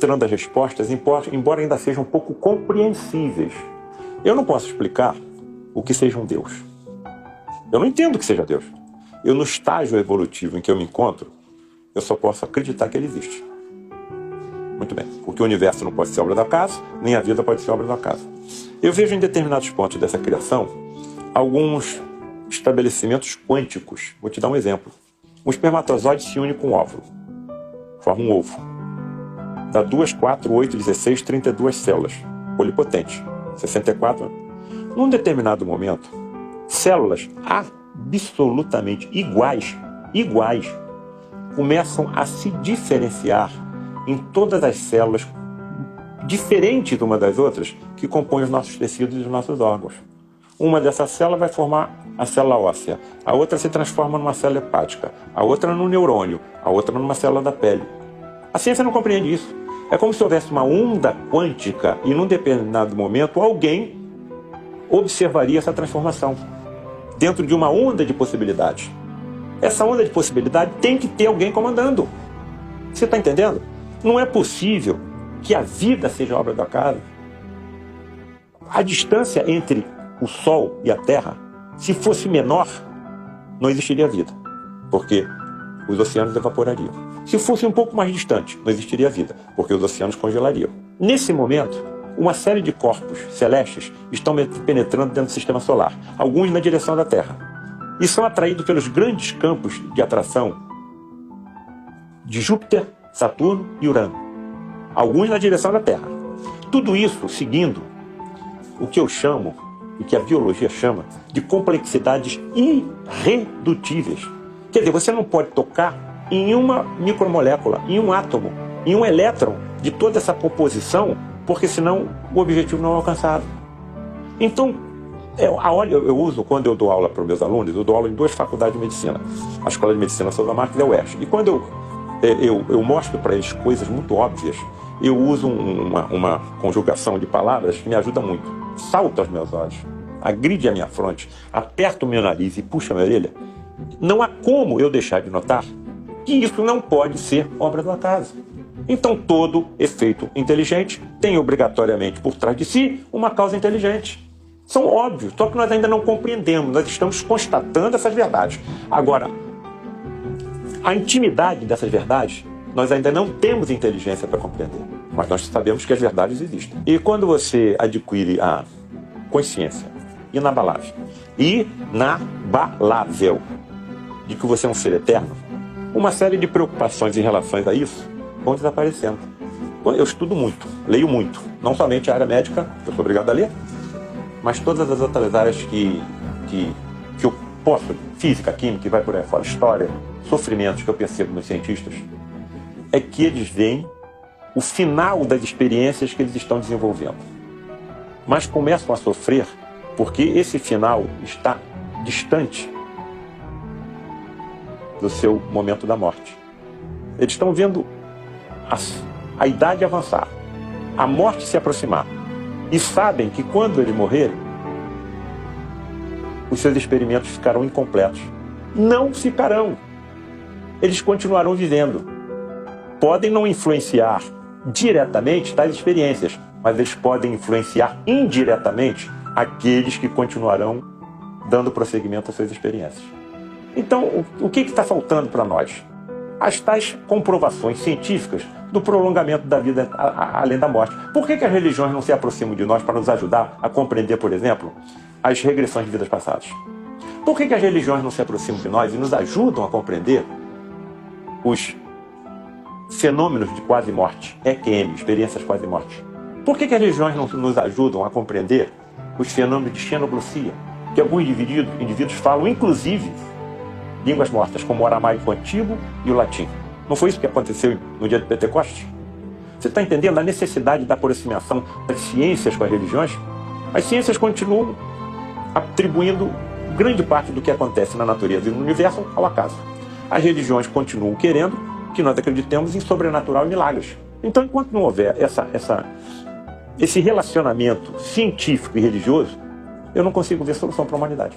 encontrando as respostas, embora ainda sejam um pouco compreensíveis. Eu não posso explicar o que seja um Deus. Eu não entendo o que seja Deus. Eu, no estágio evolutivo em que eu me encontro, eu só posso acreditar que ele existe. Muito bem, porque o universo não pode ser obra do acaso, nem a vida pode ser obra do acaso. Eu vejo em determinados pontos dessa criação alguns estabelecimentos quânticos. Vou te dar um exemplo. Um espermatozoide se une com um óvulo, forma um ovo. Dá 2, 4, 8, 16, 32 células, polipotente, 64. Num determinado momento, células absolutamente iguais, começam a se diferenciar em todas as células diferentes uma das outras que compõem os nossos tecidos e os nossos órgãos. Uma dessas células vai formar a célula óssea, a outra se transforma numa célula hepática, a outra num neurônio, a outra numa célula da pele. A ciência não compreende isso. É como se houvesse uma onda quântica e num determinado momento alguém observaria essa transformação dentro de uma onda de possibilidades. Essa onda de possibilidade tem que ter alguém comandando. Você está entendendo? Não é possível que a vida seja obra do acaso. A distância entre o Sol e a Terra, se fosse menor, não existiria vida, porque os oceanos evaporariam. Se fosse um pouco mais distante, não existiria vida, porque os oceanos congelariam. Nesse momento, uma série de corpos celestes estão penetrando dentro do sistema solar, alguns na direção da Terra, e são atraídos pelos grandes campos de atração de Júpiter, Saturno e Urano, alguns na direção da Terra. Tudo isso seguindo o que eu chamo, e que a biologia chama, de complexidades irredutíveis. Quer dizer, você não pode tocar em uma micromolécula, em um átomo, em um elétron de toda essa composição, porque senão o objetivo não é alcançado. Então, eu uso, quando eu dou aula para os meus alunos, eu dou aula em 2 faculdades de medicina, a Escola de Medicina Souza Marques e a UERJ. E quando eu mostro para eles coisas muito óbvias, eu uso uma conjugação de palavras que me ajuda muito. Salta aos meus olhos, agride a minha fronte, aperta o meu nariz e puxa a minha orelha. Não há como eu deixar de notar que isso não pode ser obra do acaso. Então todo efeito inteligente tem obrigatoriamente por trás de si uma causa inteligente. São óbvios, só que nós ainda não compreendemos, nós estamos constatando essas verdades. Agora, a intimidade dessas verdades, nós ainda não temos inteligência para compreender, mas nós sabemos que as verdades existem. E quando você adquire a consciência inabalável de que você é um ser eterno, uma série de preocupações em relação a isso vão desaparecendo. Eu estudo muito, leio muito, não somente a área médica, eu sou obrigado a ler, mas todas as outras áreas que eu posso, física, química, e vai por aí fora, história, sofrimentos que eu percebo nos cientistas, é que eles veem o final das experiências que eles estão desenvolvendo. Mas começam a sofrer porque esse final está distante do seu momento da morte. Eles estão vendo a idade avançar, a morte se aproximar, e sabem que quando eles morrerem, os seus experimentos ficarão incompletos. Não ficarão. Eles continuarão vivendo. Podem não influenciar diretamente tais experiências, mas eles podem influenciar indiretamente aqueles que continuarão dando prosseguimento às suas experiências. Então, o que está faltando para nós? As tais comprovações científicas do prolongamento da vida além da morte. Por que as religiões não se aproximam de nós para nos ajudar a compreender, por exemplo, as regressões de vidas passadas? Por que as religiões não se aproximam de nós e nos ajudam a compreender os fenômenos de quase-morte, EQM, experiências quase-morte? Por que as religiões não nos ajudam a compreender os fenômenos de xenoglosia, que alguns indivíduos falam, inclusive, línguas mortas, como o aramaico antigo e o latim? Não foi isso que aconteceu no dia de Pentecostes? Você está entendendo a necessidade da aproximação das ciências com as religiões? As ciências continuam atribuindo grande parte do que acontece na natureza e no universo ao acaso. As religiões continuam querendo que nós acreditemos em sobrenatural e milagres. Então, enquanto não houver esse relacionamento científico e religioso, eu não consigo ver solução para a humanidade.